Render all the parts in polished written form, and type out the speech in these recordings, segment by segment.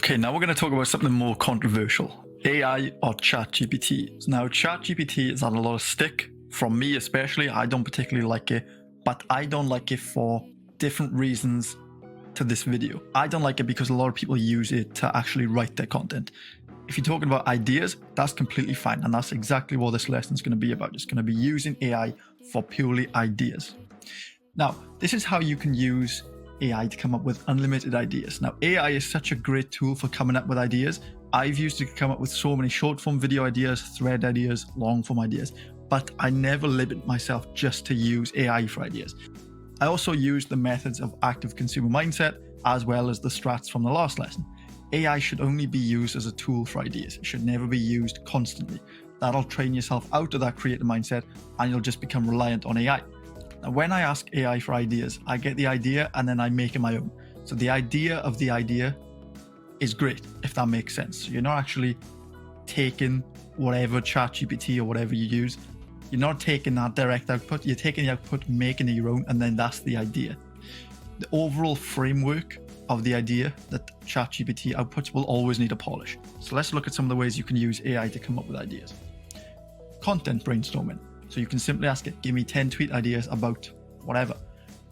Okay, now we're going to talk about something more controversial. AI or Chat GPT. So now Chat GPT has had a lot of stick from me especially. I don't particularly like it, but I don't like it for different reasons to this video. I don't like it because a lot of people use it to actually write their content. If you're talking about ideas, that's completely fine. And that's exactly what this lesson is going to be about. It's going to be using AI for purely ideas. Now, this is how you can use AI to come up with unlimited ideas. Now, AI is such a great tool for coming up with ideas. I've used it to come up with so many short form video ideas, thread ideas, long form ideas, but I never limit myself just to use AI for ideas. I also use the methods of active consumer mindset as well as the strats from the last lesson. AI should only be used as a tool for ideas. It should never be used constantly. That'll train yourself out of that creative mindset and you'll just become reliant on AI. Now, when I ask AI for ideas, I get the idea and then I make it my own. So the idea of the idea is great, if that makes sense. So you're not actually taking whatever Chat GPT or whatever you use. You're not taking that direct output. You're taking the output, making it your own, and then that's the idea. The overall framework of the idea that Chat GPT outputs will always need a polish. So let's look at some of the ways you can use AI to come up with ideas. Content brainstorming. So you can simply ask it, give me 10 tweet ideas about whatever.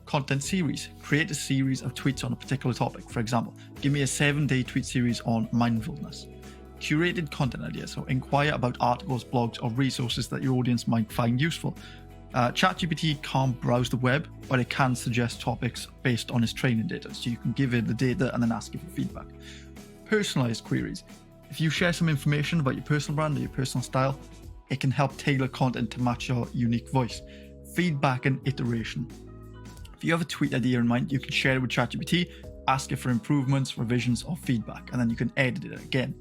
Content series. Create a series of tweets on a particular topic. For example, give me a 7-day tweet series on mindfulness. Curated content ideas. So inquire about articles, blogs, or resources that your audience might find useful. ChatGPT can't browse the web, but it can suggest topics based on its training data. So you can give it the data and then ask it for feedback. Personalized queries. If you share some information about your personal brand or your personal style, it can help tailor content to match your unique voice. Feedback and iteration. If you have a tweet idea in mind, you can share it with ChatGPT, ask it for improvements, revisions, or feedback, and then you can edit it again.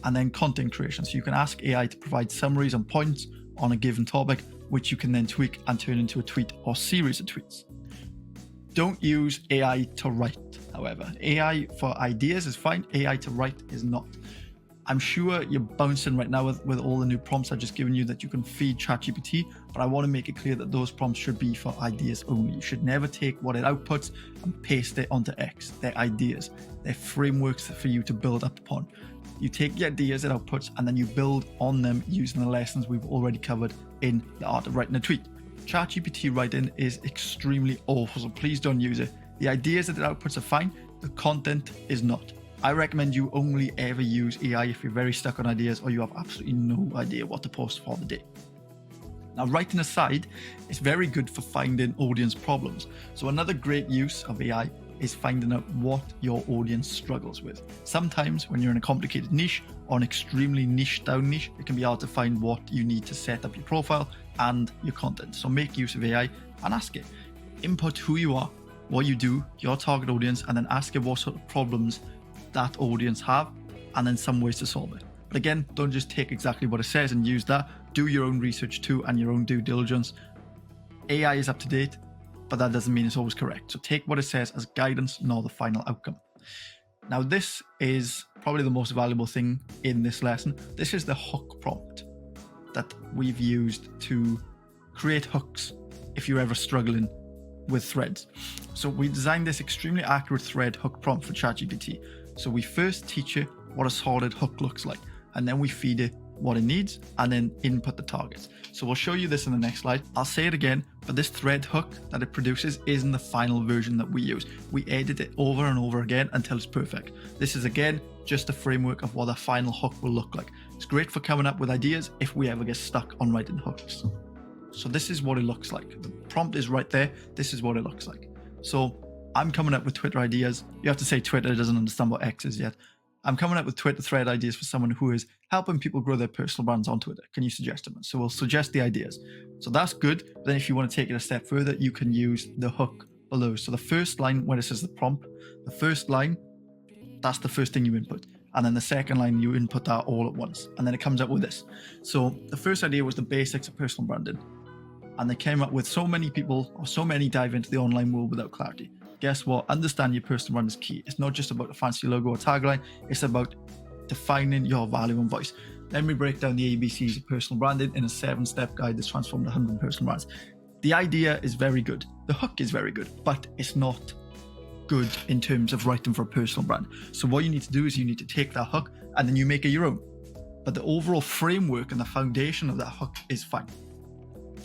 And then content creation. So you can ask AI to provide summaries and points on a given topic, which you can then tweak and turn into a tweet or series of tweets. Don't use AI to write, however. AI for ideas is fine, AI to write is not. I'm sure you're bouncing right now with all the new prompts I've just given you that you can feed ChatGPT, but I want to make it clear that those prompts should be for ideas only. You should never take what it outputs and paste it onto X. They're ideas. They're frameworks for you to build up upon. You take the ideas it outputs and then you build on them using the lessons we've already covered in the art of writing a tweet. ChatGPT writing is extremely awful, so please don't use it. The ideas that it outputs are fine, the content is not. I recommend you only ever use AI if you're very stuck on ideas or you have absolutely no idea what to post for the day. Now, writing aside, it's very good for finding audience problems. So another great use of AI is finding out what your audience struggles with. Sometimes when you're in a complicated niche or an extremely niche down niche, it can be hard to find what you need to set up your profile and your content. So make use of AI and ask it. Input who you are, what you do, your target audience, and then ask it what sort of problems that audience have, and then some ways to solve it. But again, don't just take exactly what it says and use that. Do your own research too and your own due diligence. AI is up to date, but that doesn't mean it's always correct. So take what it says as guidance, not the final outcome. Now, this is probably the most valuable thing in this lesson. This is the hook prompt that we've used to create hooks if you're ever struggling with threads. So we designed this extremely accurate thread hook prompt for ChatGPT. So we first teach it what a solid hook looks like, and then we feed it what it needs and then input the targets. So we'll show you this in the next slide. I'll say it again, but this thread hook that it produces isn't the final version that we use. We edit it over and over again until it's perfect. This is again just a framework of what a final hook will look like. It's great for coming up with ideas if we ever get stuck on writing hooks. So this is what it looks like. The prompt is right there. This is what it looks like. So I'm coming up with Twitter ideas. You have to say Twitter doesn't understand what X is yet. I'm coming up with Twitter thread ideas for someone who is helping people grow their personal brands on Twitter. Can you suggest them? So we'll suggest the ideas. So that's good. But then if you want to take it a step further, you can use the hook below. So the first line where it says the prompt, the first line, that's the first thing you input. And then the second line, you input that all at once. And then it comes up with this. So the first idea was the basics of personal branding. And they came up with so many people or so many dive into the online world without clarity. Guess what? Understand your personal brand is key. It's not just about a fancy logo or tagline. It's about defining your value and voice. Let me break down the ABCs of personal branding in a 7-step guide that's transformed 100 personal brands. The idea is very good. The hook is very good, but it's not good in terms of writing for a personal brand. So what you need to do is you need to take that hook and then you make it your own. But the overall framework and the foundation of that hook is fine.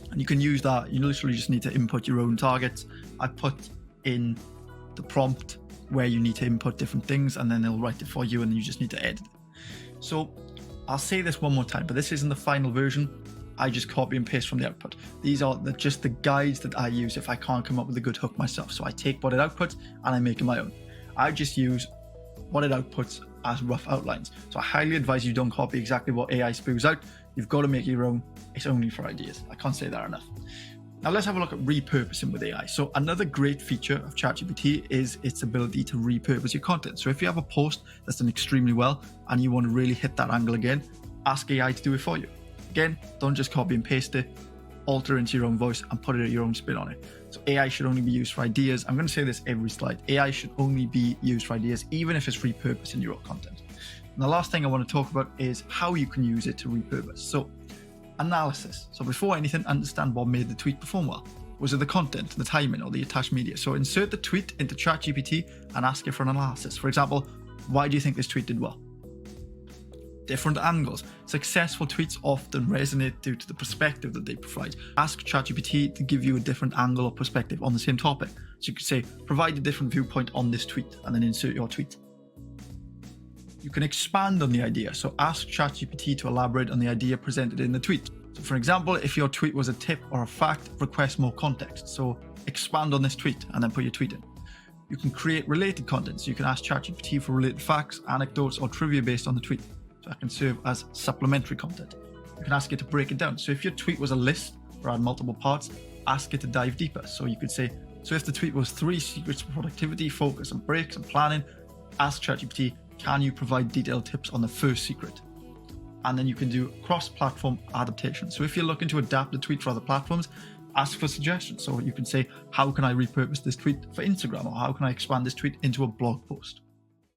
And you can use that. You literally just need to input your own targets. I put in the prompt where you need to input different things and then it'll write it for you and then you just need to edit it. So I'll say this one more time, but this isn't the final version. I just copy and paste from the output. These are just the guides that I use if I can't come up with a good hook myself. So I take what it outputs and I make it my own. I just use what it outputs as rough outlines. So I highly advise you don't copy exactly what AI spews out. You've got to make it your own. It's only for ideas. I can't say that enough. Now let's have a look at repurposing with AI. So another great feature of Chat GPT is its ability to repurpose your content. So if you have a post that's done extremely well and you want to really hit that angle again, ask AI to do it for you. Again, don't just copy and paste it, alter into your own voice and put your own spin on it. So AI should only be used for ideas. I'm going to say this every slide. AI should only be used for ideas, even if it's repurposing your own content. And the last thing I want to talk about is how you can use it to repurpose. So analysis. So before anything, understand what made the tweet perform well. Was it the content, the timing, or the attached media? So insert the tweet into Chat GPT and ask it for an analysis. For example, why do you think this tweet did well? Different angles. Successful tweets often resonate due to the perspective that they provide. Ask ChatGPT to give you a different angle or perspective on the same topic. So you could say, provide a different viewpoint on this tweet, and then insert your tweet. You can expand on the idea. So ask ChatGPT to elaborate on the idea presented in the tweet. So for example, if your tweet was a tip or a fact, request more context. So expand on this tweet and then put your tweet in. You can create related content. So you can ask ChatGPT for related facts, anecdotes, or trivia based on the tweet. So that can serve as supplementary content. You can ask it to break it down. So if your tweet was a list or had multiple parts, ask it to dive deeper. So you could say, so if the tweet was 3 secrets for productivity, focus on breaks and planning, ask ChatGPT, can you provide detailed tips on the first secret? And then you can do cross-platform adaptation. So if you're looking to adapt the tweet for other platforms, ask for suggestions. So you can say, how can I repurpose this tweet for Instagram? Or how can I expand this tweet into a blog post?